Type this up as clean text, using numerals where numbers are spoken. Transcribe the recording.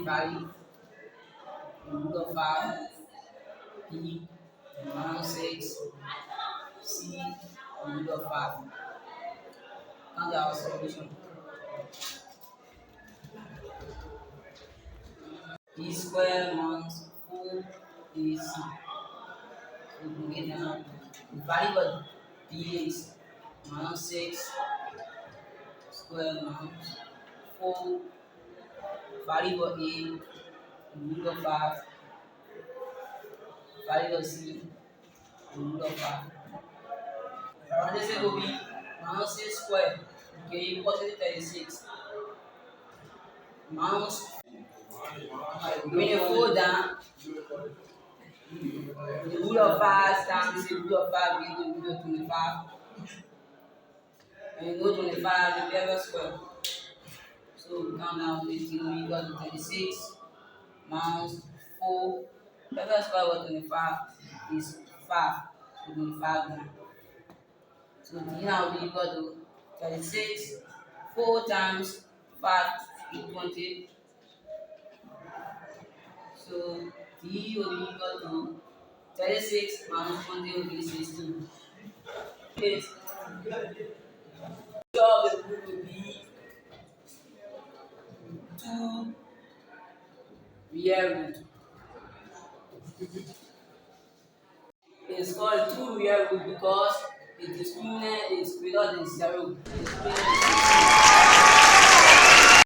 5, root of 5, P minus 6, C root of 5. And our solution. P square minus 4 AC. So we get now the variable P is minus 6 square minus 4 variable A root of 5 variable C root of 5. And this will be minus 6 square. Okay, equal to 36 minus when you fold down the root of 5 times the root of 5 is the root of 25. And you know 25 the pivot square. So we count down 15 we got to 36 minus 4 pivot square of 25 is 5. So 25 down. So now we got to 36 4 times 5 is 20. So D will be equal to 36 minus 20 will be 16. Please, job the group will be 2 real root. It's called 2 real root because the discriminant is greater than 0.